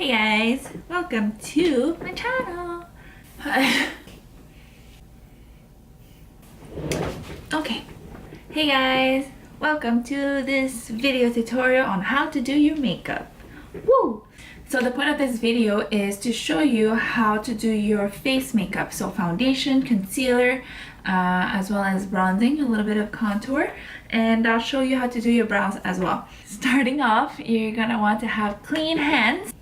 Hey guys, welcome to my channel. Okay, hey guys, welcome to this video tutorial on how to do your makeup. Woo! So the point of this video is to show you how to do your face makeup. So foundation, concealer, as well as bronzing, a little bit of contour, and I'll show you how to do your brows as well. Starting off, you're gonna want to have clean hands.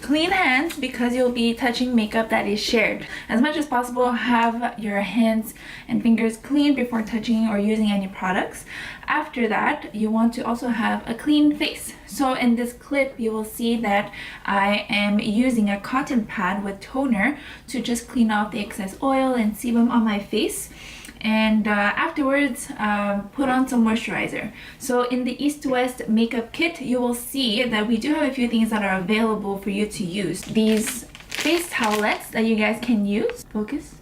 Clean hands because you'll be touching makeup that is shared. As much as possible, have your hands and fingers clean before touching or using any products. After that, you want to also have a clean face. So in this clip, you will see that I am using a cotton pad with toner to just clean off the excess oil and sebum on my face. And afterwards, put on some moisturizer. So in the East to West makeup kit, you will see that we do have a few things that are available for you to use. These face towelettes that you guys can use. Focus.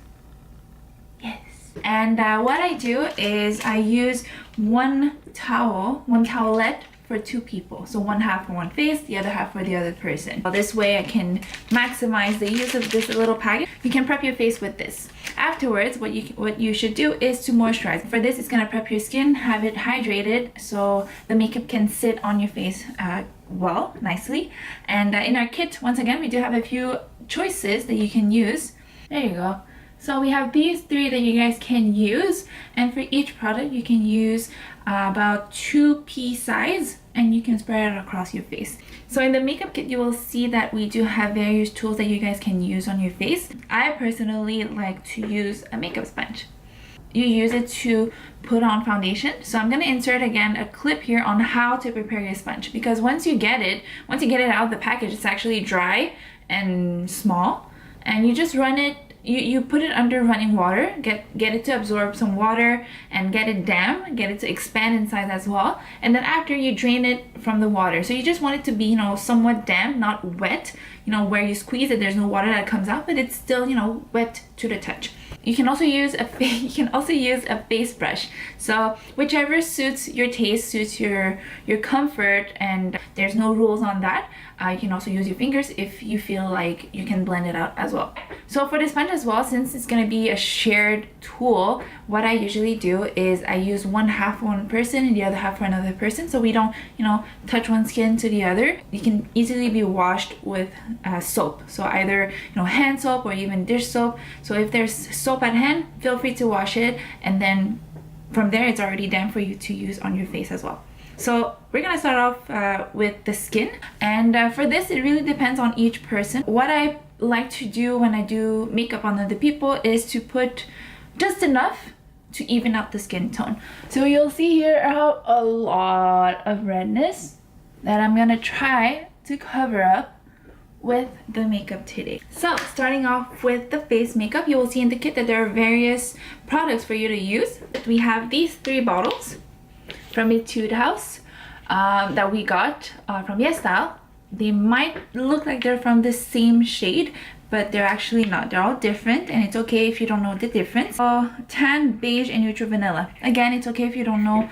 Yes. And what I do is I use one towelette for two people. So one half for one face, the other half for the other person. This way I can maximize the use of this little package. You can prep your face with this. Afterwards, what you should do is to moisturize. For this, it's gonna prep your skin, have it hydrated so the makeup can sit on your face well, nicely. And in our kit, once again, we do have a few choices that you can use. There you go. So we have these three that you guys can use, and for each product you can use about 2 pea size, and you can spread it across your face. So in the makeup kit, you will see that we do have various tools that you guys can use on your face. I personally like to use a makeup sponge. You use it to put on foundation. So I'm gonna insert again a clip here on how to prepare your sponge, because once you get it out of the package, it's actually dry and small, and you just run it. You put it under running water, get it to absorb some water and get it damp, get it to expand in size as well. And then after, you drain it from the water. So you just want it to be, somewhat damp, not wet, where you squeeze it, there's no water that comes out, but it's still, wet to the touch. You can also use a face brush. So whichever suits your taste, suits your comfort, and there's no rules on that. You can also use your fingers if you feel like you can blend it out as well. So for the sponge as well, since it's gonna be a shared tool, what I usually do is I use one half for one person and the other half for another person, so we don't, touch one skin to the other. You can easily be washed with soap. So either, hand soap or even dish soap. So if there's soap at hand, feel free to wash it, and then from there it's already damp for you to use on your face as well. So we're gonna start off with the skin, and for this it really depends on each person. What I like to do when I do makeup on other people is to put just enough to even out the skin tone. So you'll see here I have a lot of redness that I'm gonna try to cover up with the makeup today. So starting off with the face makeup, you will see in the kit that there are various products for you to use. We have these 3 bottles from e2w that we got from YesStyle. They might look like they're from the same shade, but they're actually not. They're all different, and it's okay if you don't know the difference. Tan, beige, and neutral vanilla. Again, it's okay if you don't know,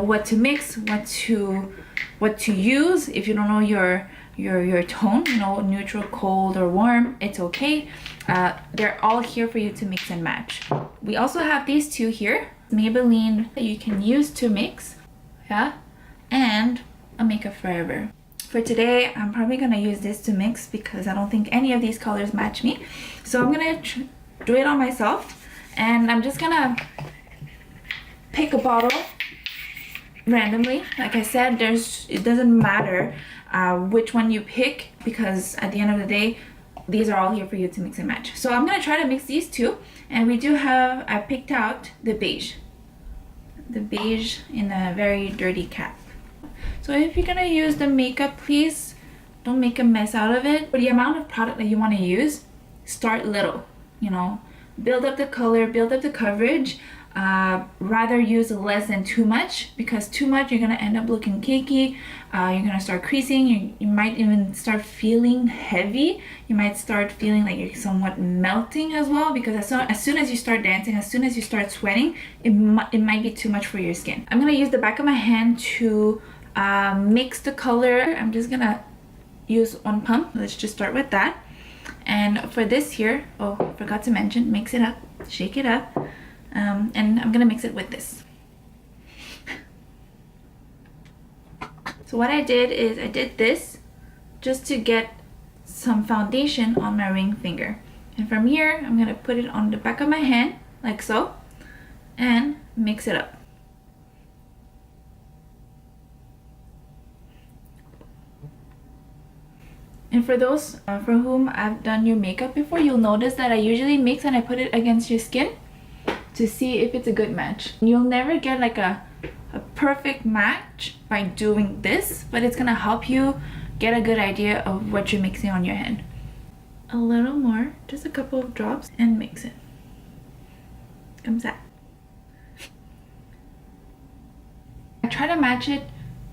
what to mix, what to use. If you don't know your tone, neutral, cold, or warm, it's okay. They're all here for you to mix and match. We also have these 2 here, Maybelline, that you can use to mix, and a Makeup Forever. For today, I'm probably gonna use this to mix because I don't think any of these colors match me. So I'm gonna do it on myself, and I'm just gonna pick a bottle randomly. Like I said, it doesn't matter which one you pick, because at the end of the day, these are all here for you to mix and match. So I'm gonna try to mix these 2, and I picked out the beige in a very dirty cap. So if you're gonna use the makeup, please don't make a mess out of it. For the amount of product that you want to use, start little, build up the color, build up the coverage. Rather use less than too much, because too much you're gonna end up looking cakey. You're gonna start creasing. You might even start feeling heavy. You might start feeling like you're somewhat melting as well, because as soon as you start dancing, as soon as you start sweating, it might be too much for your skin. I'm gonna use the back of my hand to mix the color. I'm just gonna use one pump. Let's just start with that. And for this here, oh, forgot to mention, mix it up, shake it up, and I'm gonna mix it with this. So what I did is I did this just to get some foundation on my ring finger. And from here, I'm gonna put it on the back of my hand, like so, and mix it up. And for those for whom I've done your makeup before, you'll notice that I usually mix and I put it against your skin to see if it's a good match. You'll never get like a perfect match by doing this, but it's gonna help you get a good idea of what you're mixing on your hand. A little more, just a couple of drops, and mix it. Comes that. I try to match it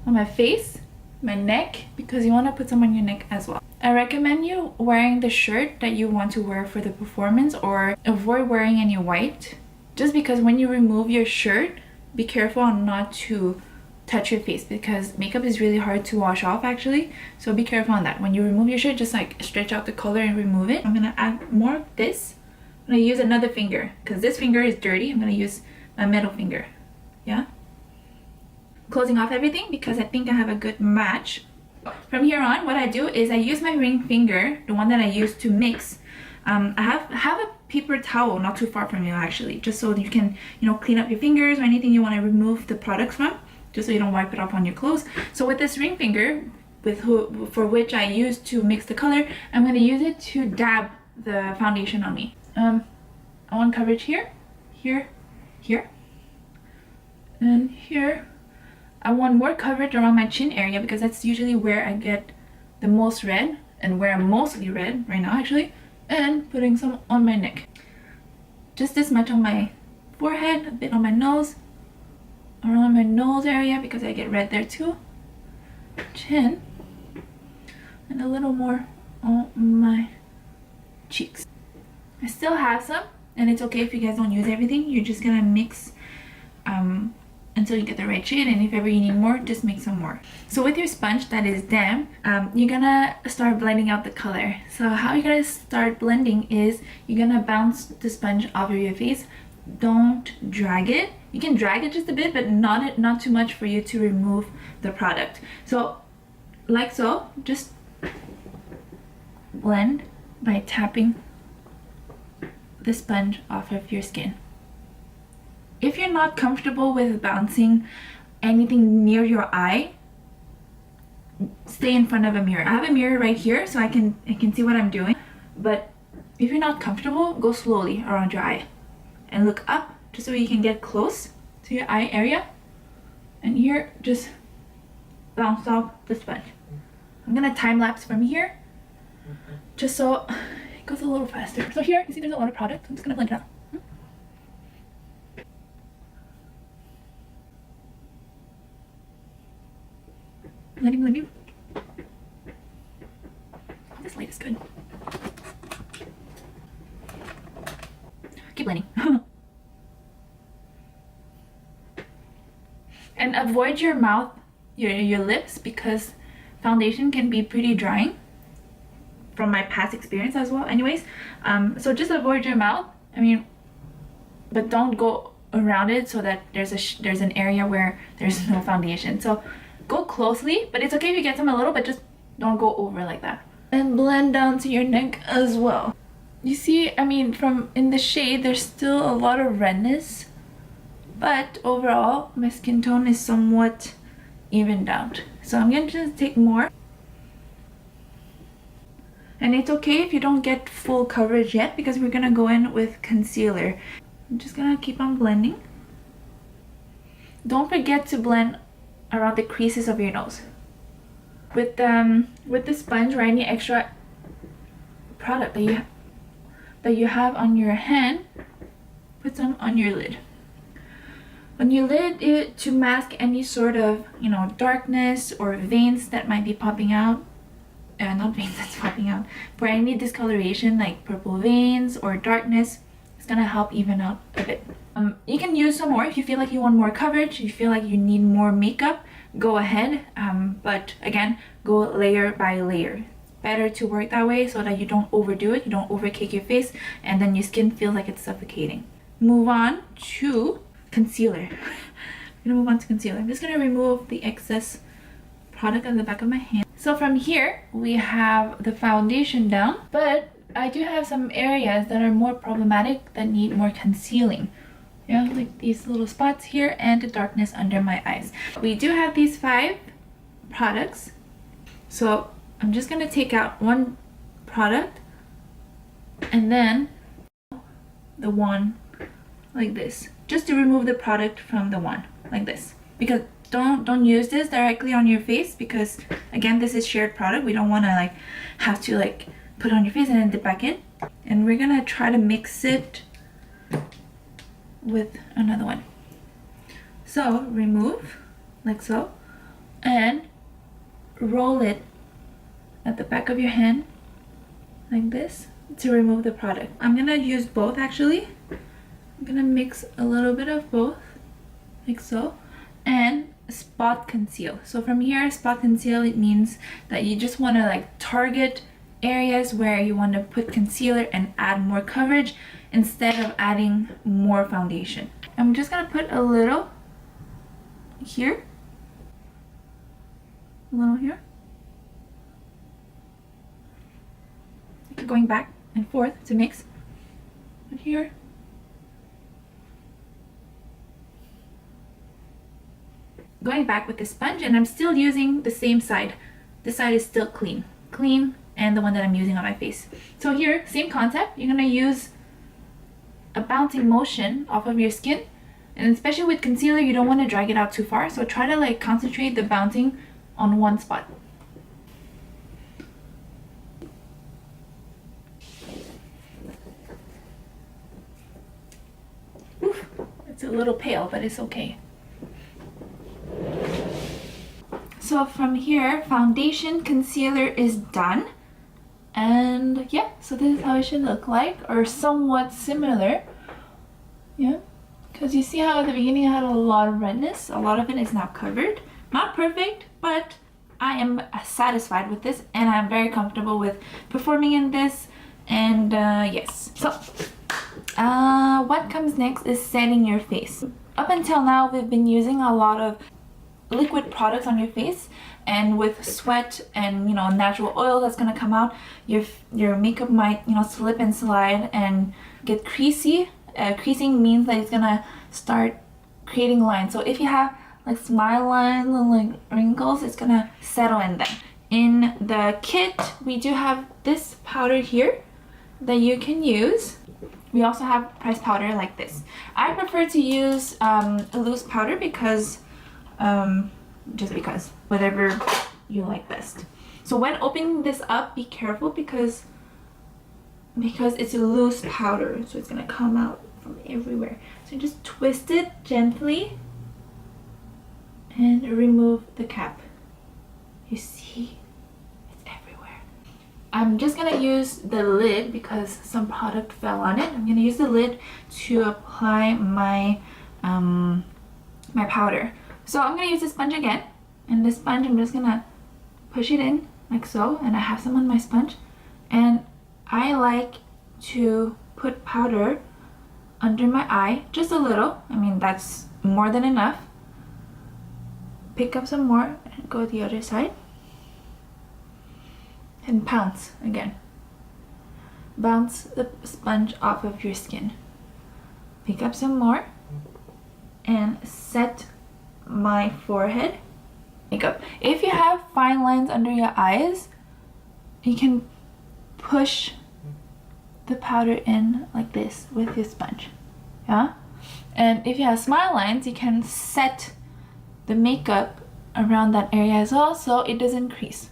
on my face, my neck, because you want to put some on your neck as well. I recommend you wearing the shirt that you want to wear for the performance, or avoid wearing any white, just because when you remove your shirt, be careful not to touch your face, because makeup is really hard to wash off actually, so be careful on that. When you remove your shirt, just like stretch out the color and remove it. I'm gonna add more of this. I'm gonna use another finger because this finger is dirty. I'm gonna use my middle finger. Yeah, closing off everything because I think I have a good match. From here on, what I do is I use my ring finger, the one that I use to mix. I have a paper towel not too far from you actually, just so you can, you know, clean up your fingers or anything you want to remove the products from, just so you don't wipe it off on your clothes. So with this ring finger, for which I use to mix the color, I'm going to use it to dab the foundation on me. I want coverage here, here, here, and here. I want more coverage around my chin area because that's usually where I get the most red and where I'm mostly red right now actually, and putting some on my neck. Just this much on my forehead, a bit on my nose, around my nose area because I get red there too, chin, and a little more on my cheeks. I still have some, and it's okay if you guys don't use everything. You're just gonna mix until you get the right shade, and if ever you need more, just make some more. So with your sponge that is damp, you're gonna start blending out the color. So how you're gonna start blending is you're gonna bounce the sponge off of your face. Don't drag it. You can drag it just a bit, but not too much for you to remove the product. So like so, just blend by tapping the sponge off of your skin. If you're not comfortable with bouncing anything near your eye, stay in front of a mirror. I have a mirror right here so I can see what I'm doing. But if you're not comfortable, go slowly around your eye and look up just so you can get close to your eye area. And here, just bounce off the sponge. I'm gonna time lapse from here just so it goes a little faster. So here, you see there's a lot of product. I'm just gonna blend it out. Blending. Oh, this light is good. Keep blending. And avoid your mouth, your lips, because foundation can be pretty drying from my past experience as well. Anyways, so just avoid your mouth. I mean, but don't go around it so that there's an area where there's no foundation. So go closely, but it's okay if you get some a little, but just don't go over like that. And blend down to your neck as well. You see, I mean, from in the shade, there's still a lot of redness, but overall, my skin tone is somewhat evened out. So I'm going to just take more. And it's okay if you don't get full coverage yet, because we're going to go in with concealer. I'm just going to keep on blending. Don't forget to blend around the creases of your nose. With the sponge or any extra product that you have on your hand, put some on your lid. On your lid, to mask any sort of, you know, darkness or veins that might be popping out. Not veins that's popping out, for any discoloration like purple veins or darkness. It's gonna help even out a bit. You can use some more if you feel like you want more coverage, you feel like you need more makeup, go ahead, but again, go layer by layer. Better to work that way so that you don't overdo it, you don't overcake your face, and then your skin feels like it's suffocating. Move on to concealer. I'm gonna move on to concealer. I'm just gonna remove the excess product on the back of my hand. So from here, we have the foundation down, but I do have some areas that are more problematic that need more concealing. Yeah, like these little spots here and the darkness under my eyes. We do have these 5 products. So I'm just gonna take out one product and then the one like this, just to remove the product from the one like this, because don't use this directly on your face, because again, this is shared product. We don't want to like have to like put it on your face and then dip back in. And we're gonna try to mix it with another one. So remove like so and roll it at the back of your hand like this to remove the product. I'm gonna use both actually. I'm gonna mix a little bit of both like so, and spot conceal. So from here, spot conceal, it means that you just want to like target areas where you want to put concealer and add more coverage instead of adding more foundation. I'm just gonna put a little here, a little here, going back and forth to mix. Put here, going back with the sponge, and I'm still using the same side. This side is still clean, and the one that I'm using on my face. So here, same concept. You're gonna use a bouncing motion off of your skin, and especially with concealer, you don't want to drag it out too far. So try to like concentrate the bouncing on one spot. Oof, it's a little pale, but it's okay. So from here, foundation, concealer is done. And yeah, so this is how it should look like, or somewhat similar. Yeah, because you see how at the beginning I had a lot of redness. A lot of it is now covered. Not perfect, but I am satisfied with this, and I'm very comfortable with performing in this. And yes, so what comes next is setting your face. Up until now, we've been using a lot of liquid products on your face, and with sweat and natural oil that's gonna come out, your makeup might slip and slide and get creasy. Creasing means that it's gonna start creating lines. So if you have like smile lines and like wrinkles, it's gonna settle in them. In the kit, we do have this powder here that you can use. We also have pressed powder like this. I prefer to use a loose powder because just because, whatever you like best. So when opening this up, be careful because it's a loose powder, so it's gonna come out from everywhere. So just twist it gently and remove the cap. You see, it's everywhere. I'm just gonna use the lid because some product fell on it. I'm gonna use the lid to apply my my powder. So I'm gonna use the sponge again, and this sponge I'm just gonna push it in like so, and I have some on my sponge, and I like to put powder under my eye, just a little. I mean, that's more than enough. Pick up some more and go the other side, and pounce again. Bounce the sponge off of your skin. Pick up some more and set my forehead makeup. If you have fine lines under your eyes, you can push the powder in like this with your sponge. Yeah, and if you have smile lines, you can set the makeup around that area as well so it doesn't crease.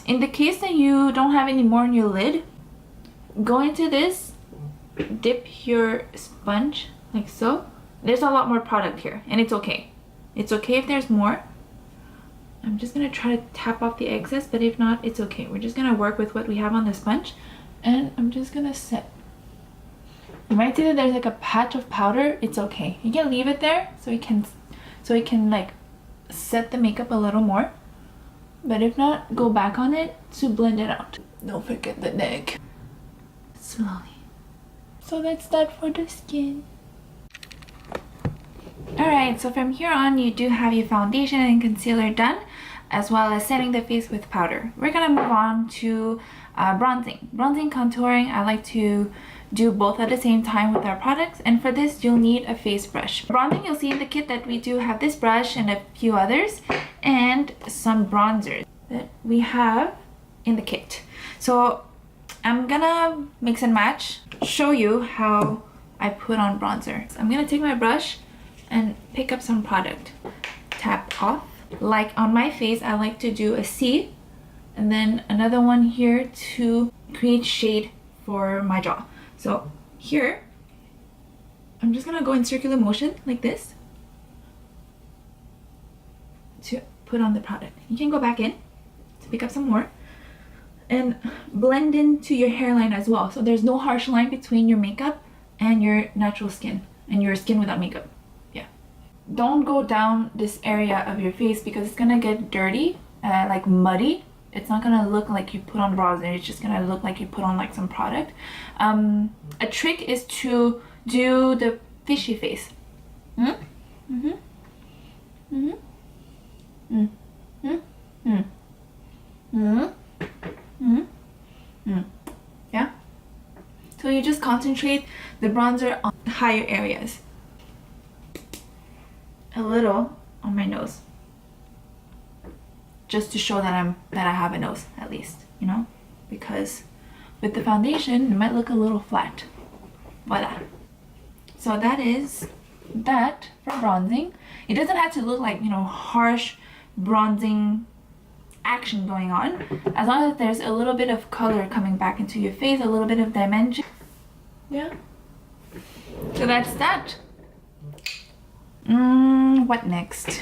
In the case that you don't have any more on your lid, go into this, dip your sponge like so. There's a lot more product here, and it's okay. It's okay if there's more. I'm just gonna try to tap off the excess, but if not, it's okay. We're just gonna work with what we have on the sponge, and I'm just gonna set. You might see that there's like a patch of powder. It's okay. You can leave it there so it can like set the makeup a little more. But if not, go back on it to blend it out. Don't forget the neck. Slowly. So that's that for the skin. Alright, so from here on you do have your foundation and concealer done, as well as setting the face with powder. We're gonna move on to bronzing. Bronzing, contouring, I like to do both at the same time with our products, and for this you'll need a face brush. Bronzing, you'll see in the kit that we do have this brush and a few others, and some bronzers that we have in the kit. So I'm gonna mix and match, show you how I put on bronzer. So I'm gonna take my brush and pick up some product, tap off. Like on my face, I like to do a C and then another one here to create shade for my jaw. So here, I'm just gonna go in circular motion like this to put on the product. You can go back in to pick up some more and blend into your hairline as well. So there's no harsh line between your makeup and your natural skin and your skin without makeup. Yeah. Don't go down this area of your face because it's gonna get dirty, like muddy. It's not gonna look like you put on bronzer, it's just gonna look like you put on like some product. A trick is to do the fishy face. Yeah? So you just concentrate the bronzer on higher areas. A little on my nose. Just to show that I have a nose, at least, you know? Because with the foundation, it might look a little flat. Voila. So that is that for bronzing. It doesn't have to look like, you know, harsh bronzing action going on. As long as there's a little bit of color coming back into your face, a little bit of dimension. Yeah. So that's that. What next?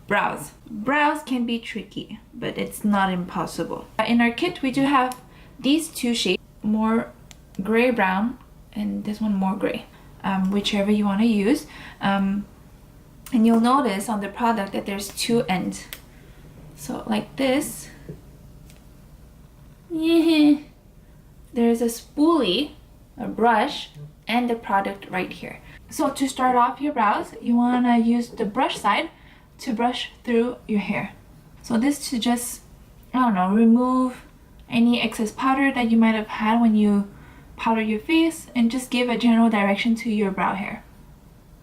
Brows. Brows can be tricky, but it's not impossible. In our kit, we do have these two shades, more gray brown and this one more gray, whichever you want to use. And you'll notice on the product that there's two ends. So like this, there's a spoolie, a brush, and the product right here. So to start off your brows, you want to use the brush side to brush through your hair. So this to just, I don't know, remove any excess powder that you might have had when you powder your face and just give a general direction to your brow hair.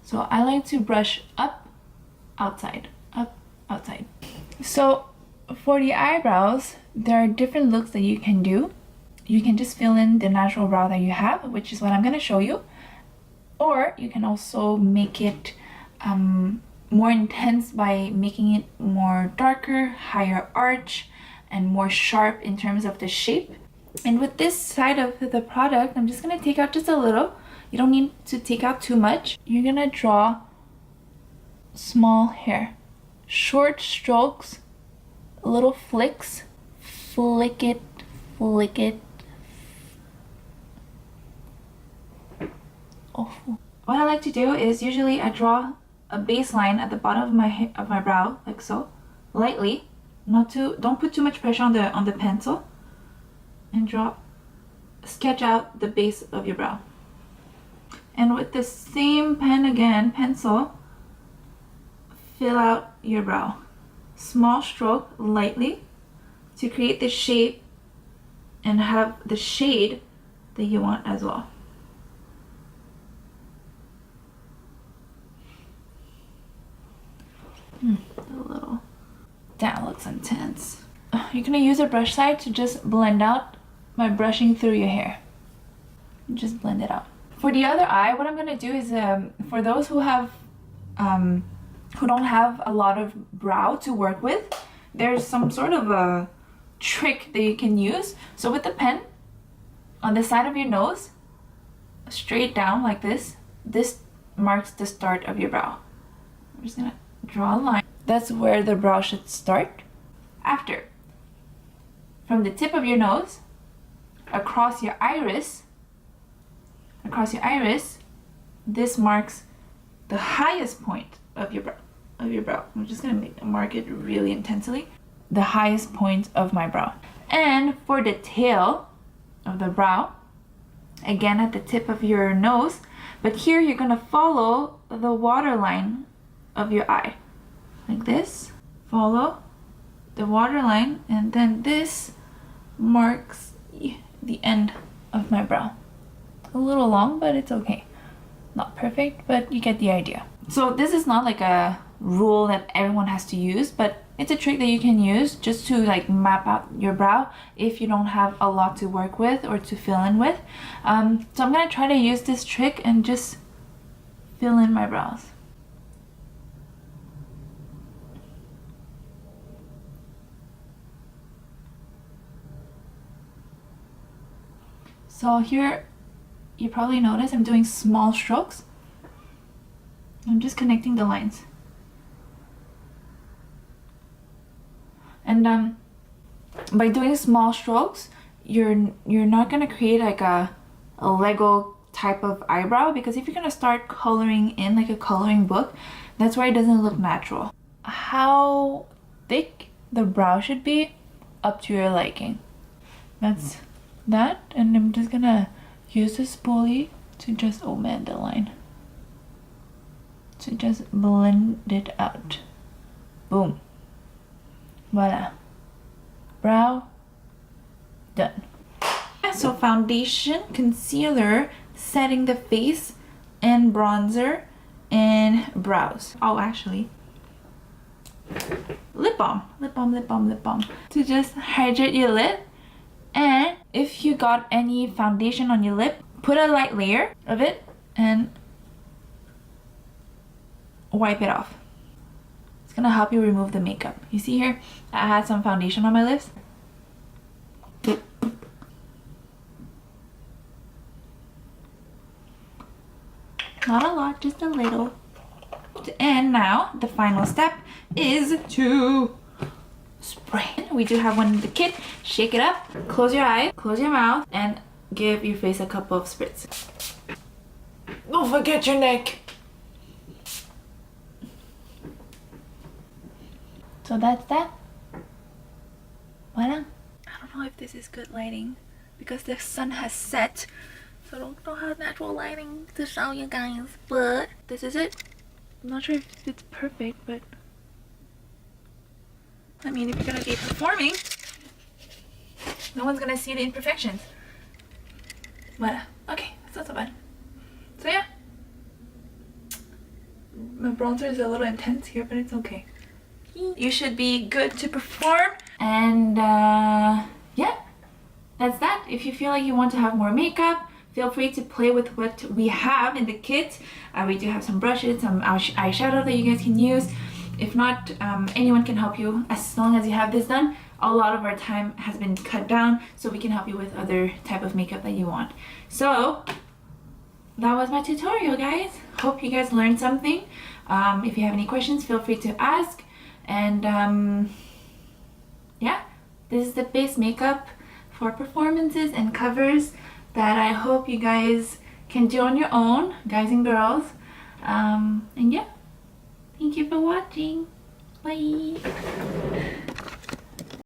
So I like to brush up, outside, up, outside. So for the eyebrows, there are different looks that you can do. You can just fill in the natural brow that you have, which is what I'm going to show you. Or you can also make it more intense by making it more darker, higher arch, and more sharp in terms of the shape. And with this side of the product, I'm just going to take out just a little. You don't need to take out too much. You're going to draw small hair, short strokes, little flicks, flick it, flick it. Oh. What I like to do is usually I draw a baseline at the bottom of my brow, like so, lightly. Don't put too much pressure on the pencil, and sketch out the base of your brow. And with the same pen again, pencil, fill out your brow. Small stroke, lightly, to create the shape and have the shade that you want as well. A little. That looks intense. You're gonna use a brush side to just blend out by brushing through your hair. Just blend it out. For the other eye, what I'm gonna do is for those who don't have a lot of brow to work with, there's some sort of a trick that you can use. So with the pen on the side of your nose, straight down like this marks the start of your brow. I'm just gonna draw a line. That's where the brow should start. After, from the tip of your nose across your iris, this marks the highest point of your brow, of your brow. I'm just gonna mark it really intensely. The highest point of my brow. And for the tail of the brow, again at the tip of your nose, but here you're gonna follow the waterline of your eye. Like this. Follow the waterline, and then this marks the end of my brow. A little long, but it's okay. Not perfect, but you get the idea. So this is not like a rule that everyone has to use, but it's a trick that you can use just to like map out your brow if you don't have a lot to work with or to fill in with. So I'm gonna try to use this trick and just fill in my brows. So here, you probably notice I'm doing small strokes. I'm just connecting the lines. And by doing small strokes, you're not gonna create like a Lego type of eyebrow, because if you're gonna start coloring in like a coloring book, that's why it doesn't look natural. How thick the brow should be, up to your liking. That's that, and I'm just gonna use the spoolie to just open the line. To just blend it out. Boom. Voila. Brow done. So foundation, concealer, setting the face, and bronzer, and brows. Oh, actually, lip balm. Lip balm, lip balm, lip balm. To just hydrate your lip. And if you got any foundation on your lip, put a light layer of it and wipe it off. It's gonna help you remove the makeup. You see here, I had some foundation on my lips. Not a lot, just a little. And now the final step is to spray. We do have one in the kit. Shake it up, close your eyes, close your mouth, and give your face a couple of spritz. Don't forget your neck. So that's that. Voila. I don't know if this is good lighting because the sun has set, so I don't know how natural lighting to show you guys, but this is it. I'm not sure if it's perfect, but I mean, if you're gonna be performing, no one's gonna see the imperfections. But okay, it's not so bad. So yeah, my bronzer is a little intense here, but it's okay. You should be good to perform. And yeah, that's that. If you feel like you want to have more makeup, feel free to play with what we have in the kit. We do have some brushes, some eyeshadow that you guys can use. If not, anyone can help you as long as you have this done. A lot of our time has been cut down, so we can help you with other type of makeup that you want. So that was my tutorial, guys. Hope you guys learned something. If you have any questions, feel free to ask. And yeah, this is the base makeup for performances and covers that I hope you guys can do on your own, guys and girls. And yeah, thank you for watching. Bye.